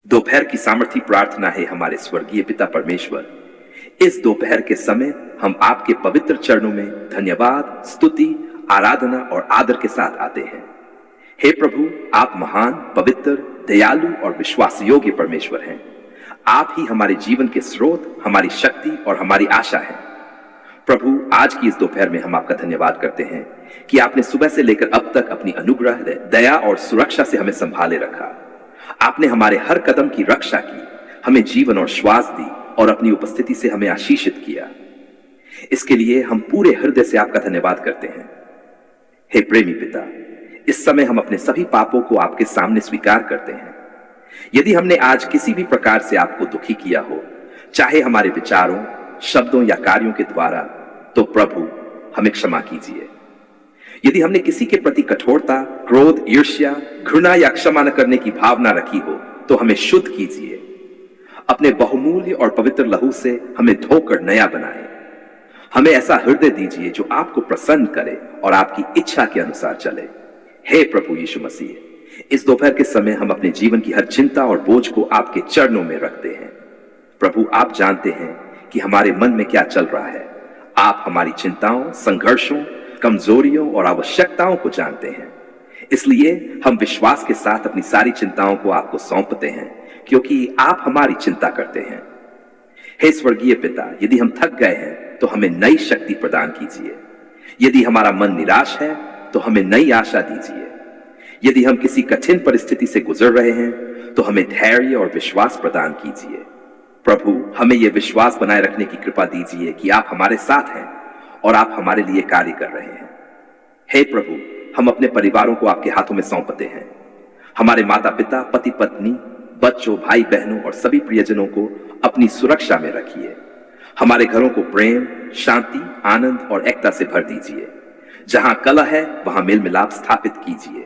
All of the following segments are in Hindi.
दोपहर की सामर्थी प्रार्थना है हमारे स्वर्गीय पिता परमेश्वर। इस दोपहर के समय हम आपके पवित्र चरणों में धन्यवाद, स्तुति, आराधना और आदर के साथ आते हैं। हे प्रभु, आप महान, पवित्र, दयालु और विश्वास योग्य परमेश्वर हैं। आप ही हमारे जीवन के स्रोत, हमारी शक्ति और हमारी आशा हैं। प्रभु, आज की इस दोपहर में हम आपका धन्यवाद करते हैं कि आपने सुबह से लेकर अब तक अपनी अनुग्रह, दया और सुरक्षा से हमें संभाले रखा। आपने हमारे हर कदम की रक्षा की, हमें जीवन और श्वास दी और अपनी उपस्थिति से हमें आशीषित किया। इसके लिए हम पूरे हृदय से आपका धन्यवाद करते हैं। हे प्रेमी पिता, इस समय हम अपने सभी पापों को आपके सामने स्वीकार करते हैं। यदि हमने आज किसी भी प्रकार से आपको दुखी किया हो, चाहे हमारे विचारों, शब्दों या कार्यों के द्वारा, तो प्रभु हमें क्षमा कीजिए। यदि हमने किसी के प्रति कठोरता, क्रोध, ईर्ष्या, घृणा या क्षमा न करने की भावना रखी हो, तो हमें शुद्ध कीजिए। अपने बहुमूल्य और पवित्र लहू से हमें धोकर नया बनाए। हमें ऐसा हृदय दीजिए जो आपको प्रसन्न करे और आपकी इच्छा के अनुसार चले। हे प्रभु यीशु मसीह, इस दोपहर के समय हम अपने जीवन की हर चिंता और बोझ को आपके चरणों में रखते हैं। प्रभु, आप जानते हैं कि हमारे मन में क्या चल रहा है। आप हमारी चिंताओं, संघर्षों, कमजोरियों और आवश्यकताओं को जानते हैं। इसलिए हम विश्वास के साथ अपनी सारी चिंताओं को आपको सौंपते हैं, क्योंकि आप हमारी चिंता करते हैं। हे स्वर्गीय पिता, यदि हम थक गए हैं तो हमें नई शक्ति प्रदान कीजिए। यदि हमारा मन निराश है तो हमें नई आशा दीजिए। यदि हम किसी कठिन परिस्थिति से गुजर रहे हैं तो हमें धैर्य और विश्वास प्रदान कीजिए। प्रभु, हमें यह विश्वास बनाए रखने की कृपा दीजिए कि आप हमारे साथ हैं और आप हमारे लिए कार्य कर रहे हैं। हे प्रभु, हम अपने परिवारों को आपके हाथों में सौंपते हैं। हमारे माता पिता, पति पत्नी, बच्चों, भाई बहनों और सभी प्रियजनों को अपनी सुरक्षा में रखिए। हमारे घरों को प्रेम, शांति, आनंद और एकता से भर दीजिए। जहां कलह है वहां मेल मिलाप स्थापित कीजिए।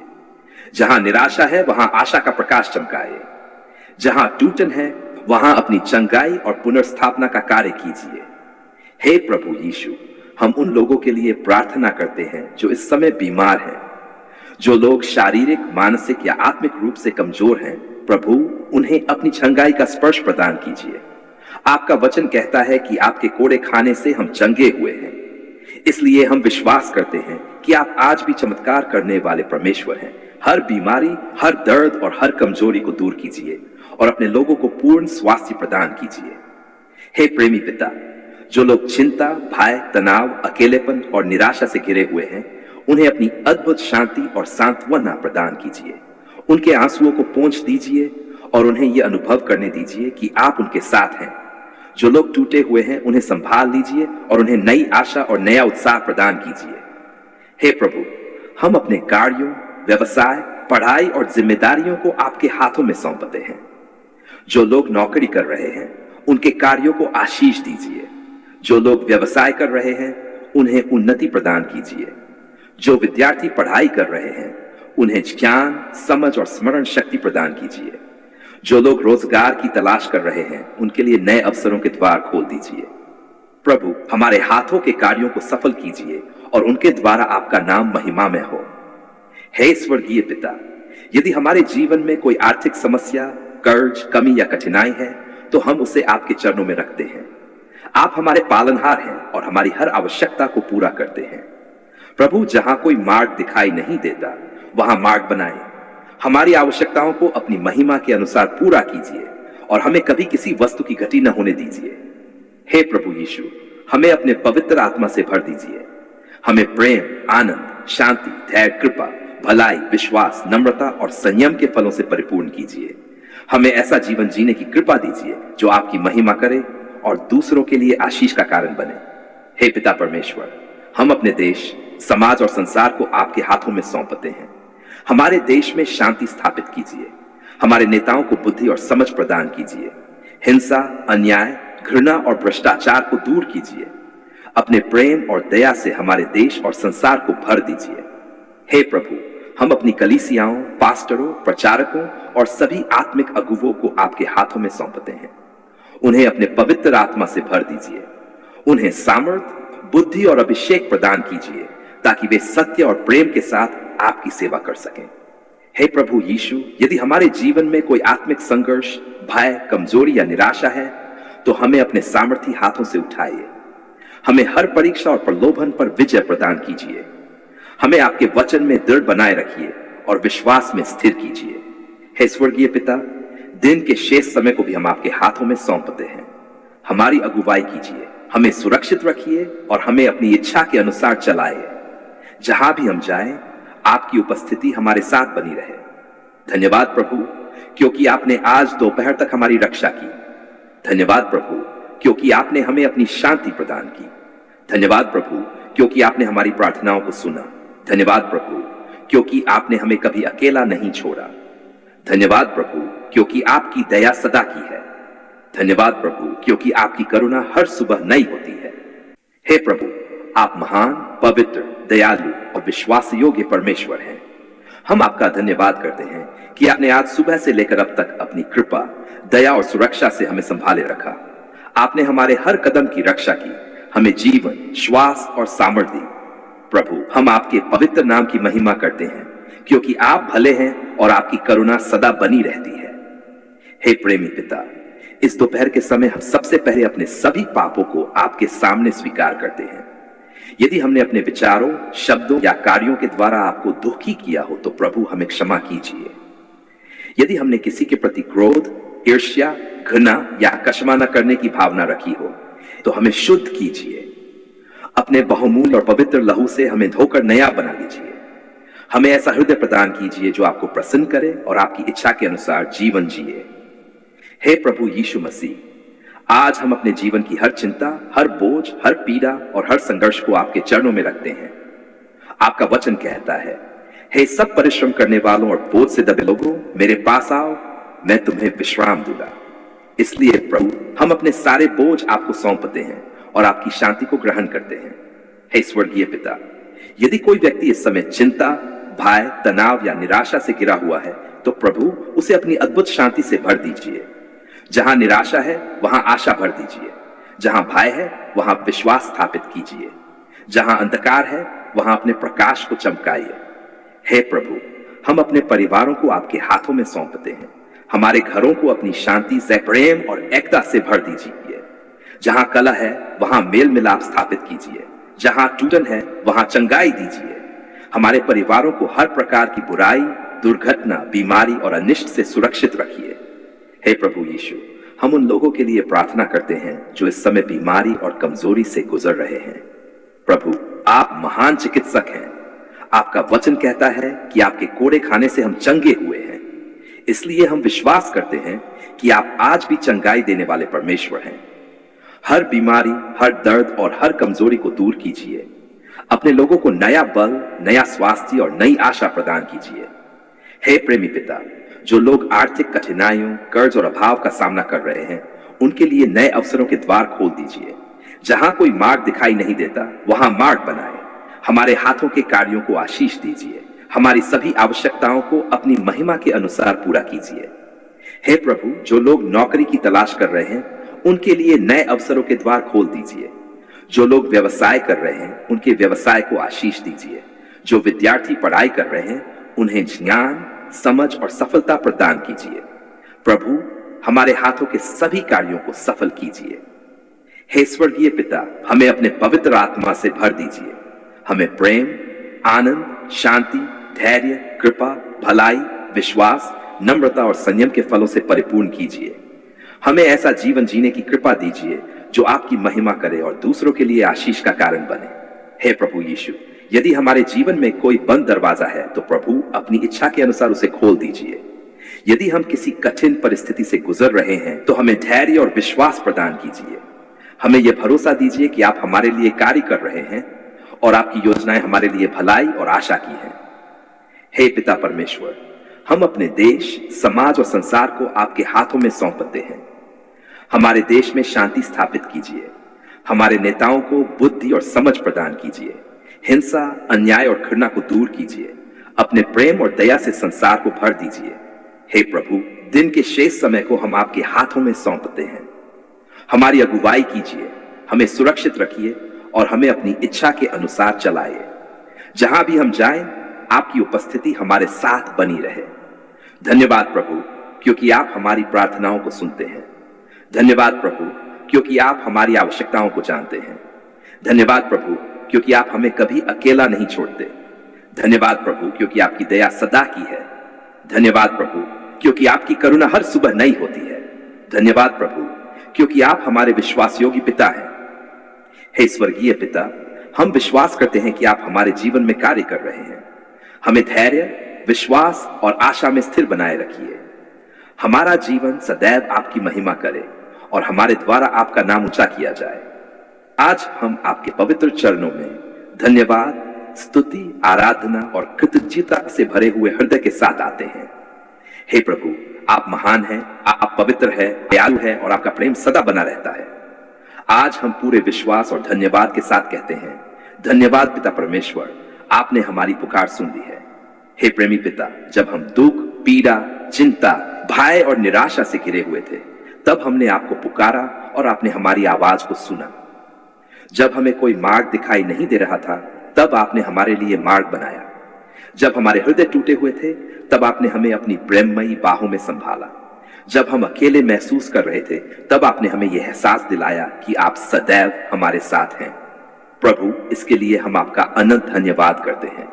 जहां निराशा है वहां आशा का प्रकाश चमकाए। जहां टूटन है वहां अपनी चंगाई और पुनर्स्थापना का कार्य कीजिए। हे प्रभु यीशु, हम उन लोगों के लिए प्रार्थना करते हैं जो इस समय बीमार हैं, जो लोग शारीरिक, मानसिक या आत्मिक रूप से कमजोर हैं। प्रभु, उन्हें अपनी चंगाई का स्पर्श प्रदान कीजिए। आपका वचन कहता है कि आपके कोड़े खाने से हम चंगे हुए हैं। इसलिए हम विश्वास करते हैं कि आप आज भी चमत्कार करने वाले परमेश्वर हैं। हर बीमारी, हर दर्द और हर कमजोरी को दूर कीजिए और अपने लोगों को पूर्ण स्वास्थ्य प्रदान कीजिए। हे प्रेमी पिता, जो लोग चिंता, भय, तनाव, अकेलेपन और निराशा से घिरे हुए हैं, उन्हें अपनी अद्भुत शांति और सांत्वना प्रदान कीजिए। उनके आंसुओं को पोंछ दीजिए और उन्हें यह अनुभव करने दीजिए कि आप उनके साथ हैं। जो लोग टूटे हुए हैं, उन्हें संभाल लीजिए और उन्हें नई आशा और नया उत्साह प्रदान कीजिए। हे प्रभु, हम अपने कार्यों, व्यवसाय, पढ़ाई और जिम्मेदारियों को आपके हाथों में सौंपते हैं। जो लोग नौकरी कर रहे हैं, उनके कार्यों को आशीष दीजिए। जो लोग व्यवसाय कर रहे हैं, उन्हें उन्नति प्रदान कीजिए। जो विद्यार्थी पढ़ाई कर रहे हैं, उन्हें ज्ञान, समझ और स्मरण शक्ति प्रदान कीजिए। जो लोग रोजगार की तलाश कर रहे हैं, उनके लिए नए अवसरों के द्वार खोल दीजिए। प्रभु, हमारे हाथों के कार्यों को सफल कीजिए और उनके द्वारा आपका नाम महिमा में हो। हे स्वर्गीय पिता, यदि हमारे जीवन में कोई आर्थिक समस्या, कर्ज, कमी या कठिनाई है, तो हम उसे आपके चरणों में रखते हैं। आप हमारे पालनहार हैं और हमारी हर आवश्यकता को पूरा करते हैं। प्रभु, जहां कोई मार्ग दिखाई नहीं देता, वहां मार्ग बनाए। हमारी आवश्यकताओं को अपनी महिमा के अनुसार पूरा कीजिए और हमें कभी किसी वस्तु की घटी न होने दीजिए। हे प्रभु यीशु, हमें अपने पवित्र आत्मा से भर दीजिए। हमें प्रेम, आनंद, शांति, धैर्य, कृपा, भलाई, विश्वास, नम्रता और संयम के फलों से परिपूर्ण कीजिए। हमें ऐसा जीवन जीने की कृपा दीजिए जो आपकी महिमा करे और दूसरों के लिए आशीष का कारण बने। हे पिता परमेश्वर, हम अपने देश, समाज और संसार को आपके हाथों में सौंपते हैं। हमारे देश में शांति स्थापित कीजिए। हमारे नेताओं को बुद्धि और समझ प्रदान कीजिए। हिंसा, अन्याय, घृणा और भ्रष्टाचार को दूर कीजिए। अपने प्रेम और दया से हमारे देश और संसार को भर दीजिए। हे प्रभु, हम अपनी कलीसियाओं, पास्टरों, प्रचारकों और सभी आत्मिक अगुवों को आपके हाथों में सौंपते हैं। उन्हें अपने पवित्र आत्मा से भर दीजिए। उन्हें सामर्थ, बुद्धि और अभिषेक प्रदान कीजिए ताकि वे सत्य और प्रेम के साथ आपकी सेवा कर सकें। हे प्रभु यीशु, यदि हमारे जीवन में कोई आत्मिक संघर्ष, भय, कमजोरी या निराशा है, तो हमें अपने सामर्थी हाथों से उठाइए। हमें हर परीक्षा और प्रलोभन पर विजय प्रदान कीजिए। हमें आपके वचन में दृढ़ बनाए रखिए और विश्वास में स्थिर कीजिए। हे स्वर्गीय पिता, दिन के शेष समय को भी हम आपके हाथों में सौंपते हैं। हमारी अगुवाई कीजिए, हमें सुरक्षित रखिए और हमें अपनी इच्छा के अनुसार चलाइए। जहां भी हम जाएं, आपकी उपस्थिति हमारे साथ बनी रहे। धन्यवाद प्रभु, क्योंकि आपने आज दोपहर तक हमारी रक्षा की। धन्यवाद प्रभु, क्योंकि आपने हमें अपनी शांति प्रदान की। धन्यवाद प्रभु, क्योंकि आपने हमारी प्रार्थनाओं को सुना। धन्यवाद प्रभु, क्योंकि आपने हमें कभी अकेला नहीं छोड़ा। धन्यवाद प्रभु, क्योंकि आपकी दया सदा की है। धन्यवाद प्रभु, क्योंकि आपकी करुणा हर सुबह नई होती है। हे प्रभु, आप महान, पवित्र, दयालु और विश्वास योग्य परमेश्वर हैं। हम आपका धन्यवाद करते हैं कि आपने आज सुबह से लेकर अब तक अपनी कृपा, दया और सुरक्षा से हमें संभाले रखा। आपने हमारे हर कदम की रक्षा की, हमें जीवन, श्वास और सामर्थ्य दी। प्रभु, हम आपके पवित्र नाम की महिमा करते हैं, क्योंकि आप भले हैं और आपकी करुणा सदा बनी रहती है। हे प्रेमी पिता, इस दोपहर के समय हम सबसे पहले अपने सभी पापों को आपके सामने स्वीकार करते हैं। यदि हमने अपने विचारों, शब्दों या कार्यों के द्वारा आपको दुखी किया हो, तो प्रभु हमें क्षमा कीजिए। यदि हमने किसी के प्रति क्रोध, ईर्ष्या, घृणा या कशमा न करने की भावना रखी हो, तो हमें शुद्ध कीजिए। अपने बहुमूल्य और पवित्र लहू से हमें धोकर नया बना लीजिए। हमें ऐसा हृदय प्रदान कीजिए जो आपको प्रसन्न करे और आपकी इच्छा के अनुसार जीवन जिए। हे प्रभु यीशु मसीह, आज हम अपने जीवन की हर चिंता, हर बोझ, हर पीड़ा और हर संघर्ष को आपके चरणों में रखते हैं। आपका वचन कहता है, हे सब परिश्रम करने वालों और बोझ से दबे लोगों, मेरे पास आओ, मैं तुम्हें विश्राम दूंगा। इसलिए प्रभु, हम अपने सारे बोझ आपको सौंपते हैं और आपकी शांति को ग्रहण करते हैं। हे स्वर्गीय पिता, यदि कोई व्यक्ति इस समय चिंता, भय, तनाव या निराशा से घिरा हुआ है, तो प्रभु उसे अपनी अद्भुत शांति से भर दीजिए। जहां निराशा है, वहां आशा भर दीजिए। जहां भय है, वहां विश्वास स्थापित कीजिए। जहां अंधकार है, वहां अपने प्रकाश को चमकाइए। हे प्रभु, हम अपने परिवारों को आपके हाथों में सौंपते हैं। हमारे घरों को अपनी शांति से, प्रेम और एकता से भर दीजिए। जहां कलह है, वहां मेल मिलाप स्थापित कीजिए। जहां टूटन है, वहां चंगाई दीजिए। हमारे परिवारों को हर प्रकार की बुराई, दुर्घटना, बीमारी और अनिष्ट से सुरक्षित रखिए। हे प्रभु यीशु, हम उन लोगों के लिए प्रार्थना करते हैं जो इस समय बीमारी और कमजोरी से गुजर रहे हैं। प्रभु, आप महान चिकित्सक हैं। आपका वचन कहता है कि आपके कोड़े खाने से हम चंगे हुए हैं। इसलिए हम विश्वास करते हैं कि आप आज भी चंगाई देने वाले परमेश्वर हैं। हर बीमारी, हर दर्द और हर कमजोरी को दूर कीजिए। अपने लोगों को नया बल, नया स्वास्थ्य और नई आशा प्रदान कीजिए। हे प्रेमी पिता, जो लोग आर्थिक कठिनाइयों, कर्ज और अभाव का सामना कर रहे हैं, उनके लिए नए अवसरों के द्वार खोल दीजिए। जहां कोई मार्ग दिखाई नहीं देता, वहां मार्ग बनाए। हमारे हाथों के कार्यों को आशीष दीजिए। हमारी सभी आवश्यकताओं को अपनी महिमा के अनुसार पूरा कीजिए। हे प्रभु, जो लोग नौकरी की तलाश कर रहे हैं, उनके लिए नए अवसरों के द्वार खोल दीजिए। जो लोग व्यवसाय कर रहे हैं, उनके व्यवसाय को आशीष दीजिए। जो विद्यार्थी पढ़ाई कर रहे हैं, उन्हें ज्ञान, समझ और सफलता प्रदान कीजिए। प्रभु, हमारे हाथों के सभी कार्यों को सफल कीजिए। हे स्वर्गीय पिता, हमें अपने पवित्र आत्मा से भर दीजिए। हमें प्रेम, आनंद, शांति, धैर्य, कृपा, भलाई, विश्वास, नम्रता और संयम के फलों से परिपूर्ण कीजिए। हमें ऐसा जीवन जीने की कृपा दीजिए जो आपकी महिमा करे और दूसरों के लिए आशीष का कारण बने। हे प्रभु यीशु, यदि हमारे जीवन में कोई बंद दरवाजा है, तो प्रभु अपनी इच्छा के अनुसार उसे खोल दीजिए। यदि हम किसी कठिन परिस्थिति से गुजर रहे हैं, तो हमें धैर्य और विश्वास प्रदान कीजिए। हमें यह भरोसा दीजिए कि आप हमारे लिए कार्य कर रहे हैं और आपकी योजनाएं हमारे लिए भलाई और आशा की हैं। हे पिता परमेश्वर, हम अपने देश, समाज और संसार को आपके हाथों में सौंपते हैं। हमारे देश में शांति स्थापित कीजिए। हमारे नेताओं को बुद्धि और समझ प्रदान कीजिए। हिंसा, अन्याय और घृणा को दूर कीजिए। अपने प्रेम और दया से संसार को भर दीजिए। हे प्रभु, दिन के शेष समय को हम आपके हाथों में सौंपते हैं। हमारी अगुवाई कीजिए, हमें सुरक्षित रखिए और हमें अपनी इच्छा के अनुसार चलाइए। जहां भी हम जाएं, आपकी उपस्थिति हमारे साथ बनी रहे। धन्यवाद प्रभु, क्योंकि आप हमारी प्रार्थनाओं को सुनते हैं। धन्यवाद प्रभु, क्योंकि आप हमारी आवश्यकताओं को जानते हैं। धन्यवाद प्रभु, क्योंकि आप हमें कभी अकेला नहीं छोड़ते। धन्यवाद प्रभु, क्योंकि आपकी दया सदा की है। धन्यवाद प्रभु, क्योंकि आपकी करुणा हर सुबह नई होती है। धन्यवाद प्रभु, क्योंकि आप हमारे विश्वास योग्य पिता हैं। हे स्वर्गीय पिता, हम विश्वास करते हैं कि आप हमारे जीवन में कार्य कर रहे हैं। हमें धैर्य, विश्वास और आशा में स्थिर बनाए रखिए। हमारा जीवन सदैव आपकी महिमा करे और हमारे द्वारा आपका नाम ऊंचा किया जाए। आज हम आपके पवित्र चरणों में धन्यवाद, स्तुति, आराधना और कृतज्ञता से भरे हुए हृदय के साथ आते हैं। हे प्रभु, आप महान हैं, आप पवित्र हैं, दयालु हैं और आपका प्रेम सदा बना रहता है। आज हम पूरे विश्वास और धन्यवाद के साथ कहते हैं, धन्यवाद पिता परमेश्वर, आपने हमारी पुकार सुन ली है। हे प्रेमी पिता, जब हम दुख, पीड़ा, चिंता, भय और निराशा से घिरे हुए थे, तब हमने आपको पुकारा और आपने हमारी आवाज को सुना। जब हमें कोई मार्ग दिखाई नहीं दे रहा था, तब आपने हमारे लिए मार्ग बनाया। जब हमारे हृदय टूटे हुए थे, तब आपने हमें अपनी प्रेममयी बाहों में संभाला। जब हम अकेले महसूस कर रहे थे, तब आपने हमें यह एहसास दिलाया कि आप सदैव हमारे साथ हैं। प्रभु, इसके लिए हम आपका अनंत धन्यवाद करते हैं।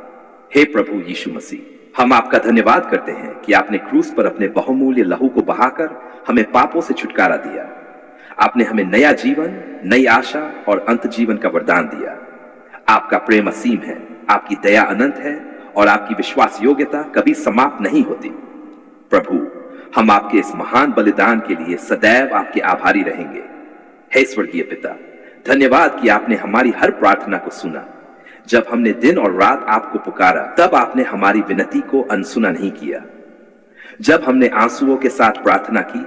हे प्रभु यीशु मसीह, हम आपका धन्यवाद करते हैं कि आपने क्रूस पर अपने बहुमूल्य लहू को बहाकर हमें पापों से छुटकारा दिया। आपने हमें नया जीवन, नई आशा और अंत जीवन का वरदान दिया। आपका प्रेम असीम है, आपकी दया अनंत है और आपकी विश्वास योग्यता कभी समाप्त नहीं होती। प्रभु, हम आपके इस महान बलिदान के लिए सदैव आपके आभारी रहेंगे। हे स्वर्गीय पिता, धन्यवाद कि आपने हमारी हर प्रार्थना को सुना। जब हमने दिन और रात आपको पुकारा, तब आपने हमारी विनती को अनसुना नहीं किया। जब हमने आंसुओं के साथ प्रार्थना की,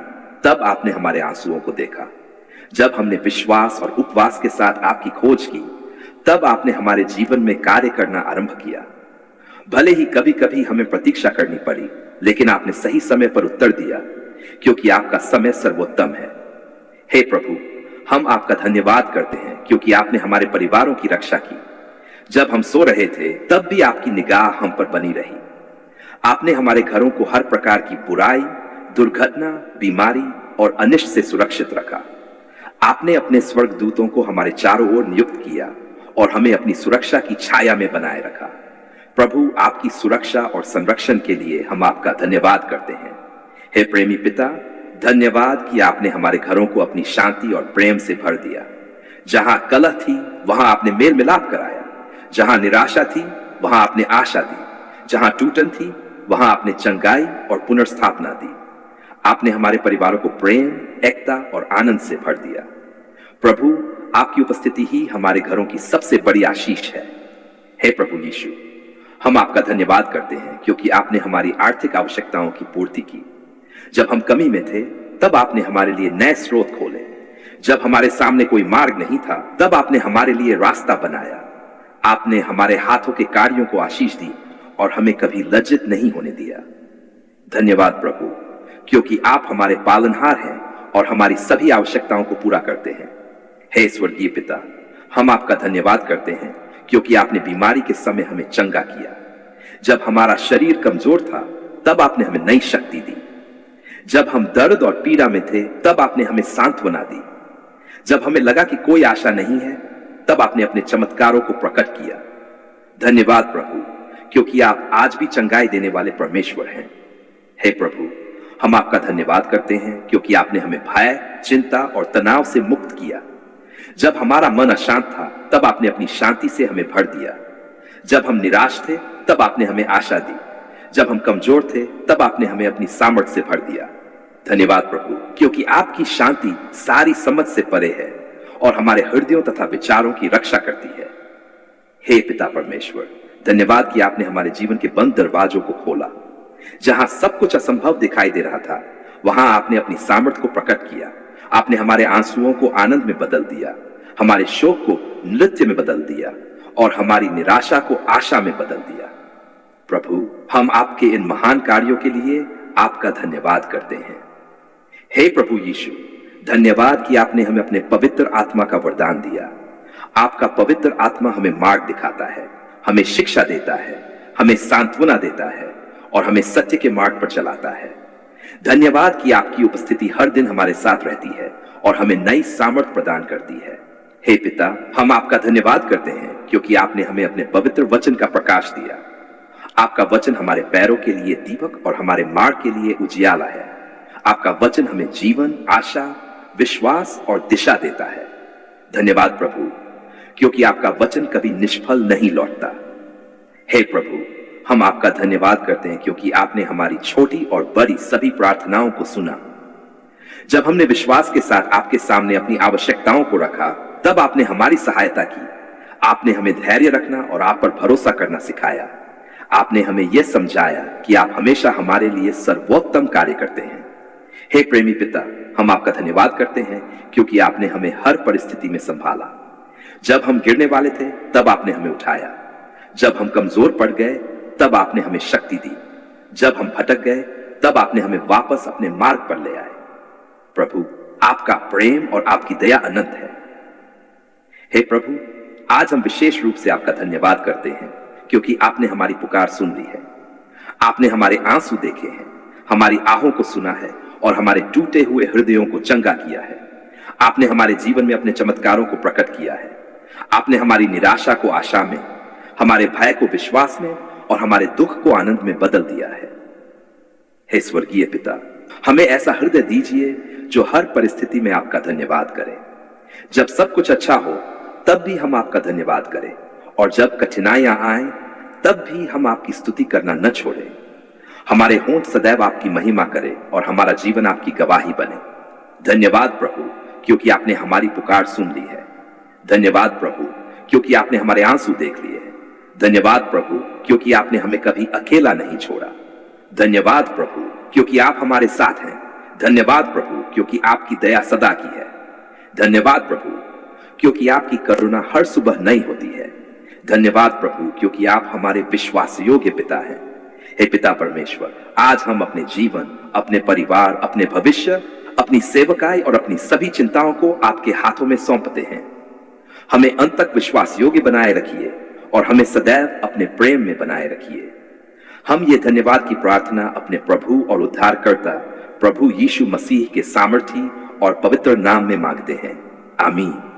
तब आपने हमारे आंसुओं को देखा। जब हमने विश्वास और उपवास के साथ आपकी खोज की, तब आपने हमारे जीवन में कार्य करना आरंभ किया। भले ही कभी कभी हमें प्रतीक्षा करनी पड़ी, लेकिन आपने सही समय पर उत्तर दिया, क्योंकि आपका समय सर्वोत्तम है। हे प्रभु, हम आपका धन्यवाद करते हैं क्योंकि आपने हमारे परिवारों की रक्षा की। जब हम सो रहे थे, तब भी आपकी निगाह हम पर बनी रही। आपने हमारे घरों को हर प्रकार की बुराई, दुर्घटना, बीमारी और अनिष्ट से सुरक्षित रखा। आपने अपने स्वर्गदूतों को हमारे चारों ओर नियुक्त किया और हमें अपनी सुरक्षा की छाया में बनाए रखा। प्रभु, आपकी सुरक्षा और संरक्षण के लिए हम आपका धन्यवाद करते हैं। हे प्रेमी पिता, धन्यवाद कि आपने हमारे घरों को अपनी शांति और प्रेम से भर दिया। जहां कलह थी, वहां आपने मेल मिलाप कराया। जहां निराशा थी, वहां आपने आशा दी। जहां टूटन थी, वहां आपने चंगाई और पुनर्स्थापना दी। आपने हमारे परिवारों को प्रेम, एकता और आनंद से भर दिया। प्रभु, आपकी उपस्थिति ही हमारे घरों की सबसे बड़ी आशीष है। हे प्रभु यीशु, हम आपका धन्यवाद करते हैं क्योंकि आपने हमारी आर्थिक आवश्यकताओं की पूर्ति की। जब हम कमी में थे, तब आपने हमारे लिए नए स्रोत खोले। जब हमारे सामने कोई मार्ग नहीं था, तब आपने हमारे लिए रास्ता बनाया। आपने हमारे हाथों के कार्यों को आशीष दी और हमें कभी लज्जित नहीं होने दिया। धन्यवाद प्रभु, क्योंकि आप हमारे पालनहार हैं और हमारी सभी आवश्यकताओं को पूरा करते हैं। हे स्वर्गीय पिता, हम आपका धन्यवाद करते हैं क्योंकि आपने बीमारी के समय हमें चंगा किया। जब हमारा शरीर कमजोर था, तब आपने हमें नई शक्ति दी। जब हम दर्द और पीड़ा में थे, तब आपने हमें सांत्वना दी। जब हमें लगा कि कोई आशा नहीं है, तब आपने अपने चमत्कारों को प्रकट किया। धन्यवाद प्रभु, क्योंकि आप आज भी चंगाई देने वाले परमेश्वर हैं। हे प्रभु, हम आपका धन्यवाद करते हैं क्योंकि आपने हमें भय, चिंता और तनाव से मुक्त किया। जब हमारा मन अशांत था, तब आपने अपनी शांति से हमें भर दिया। जब हम निराश थे, तब आपने हमें आशा दी। जब हम कमजोर थे, तब आपने हमें अपनी सामर्थ्य से भर दिया। धन्यवाद प्रभु, क्योंकि आपकी शांति सारी समझ से परे है और हमारे हृदयों तथा विचारों की रक्षा करती है। हे पिता परमेश्वर, धन्यवाद कि आपने हमारे जीवन के बंद दरवाजों को खोला। जहां सब कुछ असंभव दिखाई दे रहा था, वहां आपने अपनी सामर्थ्य को प्रकट किया। आपने हमारे आंसुओं को आनंद में बदल दिया, हमारे शोक को नृत्य में बदल दिया और हमारी निराशा को आशा में बदल दिया। प्रभु, हम आपके इन महान कार्यों के लिए आपका धन्यवाद करते हैं। हे प्रभु यीशु, धन्यवाद कि आपने हमें अपने पवित्र आत्मा का वरदान दिया। आपका पवित्र आत्मा हमें मार्ग दिखाता है, हमें शिक्षा देता है, हमें सांत्वना देता है और हमें सत्य के मार्ग पर चलाता है। धन्यवाद कि आपकी उपस्थिति हर दिन हमारे साथ रहती है और हमें नई सामर्थ प्रदान करती है। हे पिता, हम आपका धन्यवाद करते हैं क्योंकि आपने हमें अपने पवित्र वचन का प्रकाश दिया। आपका वचन हमारे पैरों के लिए दीपक और हमारे मार्ग के लिए उजियाला है। आपका वचन हमें जीवन, आशा, विश्वास और दिशा देता है। धन्यवाद प्रभु, क्योंकि आपका वचन कभी निष्फल नहीं लौटता। हे प्रभु, हम आपका धन्यवाद करते हैं क्योंकि आपने हमारी छोटी और बड़ी सभी प्रार्थनाओं को सुना। जब हमने विश्वास के साथ आपके सामने अपनी आवश्यकताओं को रखा, तब आपने हमारी सहायता की। आपने हमें धैर्य रखना और आप पर भरोसा करना सिखाया। आपने हमें यह समझाया कि आप हमेशा हमारे लिए सर्वोत्तम कार्य करते हैं। हे प्रेमी पिता, हम आपका धन्यवाद करते हैं क्योंकि आपने हमें हर परिस्थिति में संभाला। जब हम गिरने वाले थे, तब आपने हमें उठाया। जब हम कमजोर पड़ गए, तब आपने हमें शक्ति दी। जब हम भटक गए, तब आपने हमें वापस अपने मार्ग पर ले आए। प्रभु, आपका प्रेम और आपकी दया अनंत है। हे प्रभु, आज हम विशेष रूप से आपका धन्यवाद करते हैं क्योंकि आपने हमारी पुकार सुन ली है। आपने हमारे आंसू देखे हैं, हमारी आहों को सुना है और हमारे टूटे हुए हृदयों को चंगा किया है। आपने हमारे जीवन में अपने चमत्कारों को प्रकट किया है। आपने हमारी निराशा को आशा में, हमारे भय को विश्वास में और हमारे दुख को आनंद में बदल दिया है। हे स्वर्गीय पिता, हमें ऐसा हृदय दीजिए जो हर परिस्थिति में आपका धन्यवाद करे। जब सब कुछ अच्छा हो, तब भी हम आपका धन्यवाद करें, और जब कठिनाइयां आए, तब भी हम आपकी स्तुति करना न छोड़ें। हमारे होंठ सदैव आपकी महिमा करे और हमारा जीवन आपकी गवाही बने। धन्यवाद प्रभु, क्योंकि आपने हमारी पुकार सुन ली है। धन्यवाद प्रभु, क्योंकि आपने हमारे आंसू देख लिए हैं। धन्यवाद प्रभु, क्योंकि आपने हमें कभी अकेला नहीं छोड़ा। धन्यवाद प्रभु, क्योंकि आप हमारे साथ हैं। धन्यवाद प्रभु, क्योंकि आपकी दया सदा की है। धन्यवाद प्रभु, क्योंकि आपकी करुणा हर सुबह नई होती है। धन्यवाद प्रभु, क्योंकि आप हमारे विश्वास योग्य पिता हैं। हे पिता परमेश्वर, आज हम अपने जीवन, अपने परिवार, अपने भविष्य, अपनी सेवकाई और अपनी सभी चिंताओं को आपके हाथों में सौंपते हैं। हमें अंत तक विश्वास योग्य बनाए रखिए और हमें सदैव अपने प्रेम में बनाए रखिए। हम ये धन्यवाद की प्रार्थना अपने प्रभु और उद्धारकर्ता प्रभु यीशु मसीह के सामर्थी और पवित्र नाम में मांगते हैं। आमीन।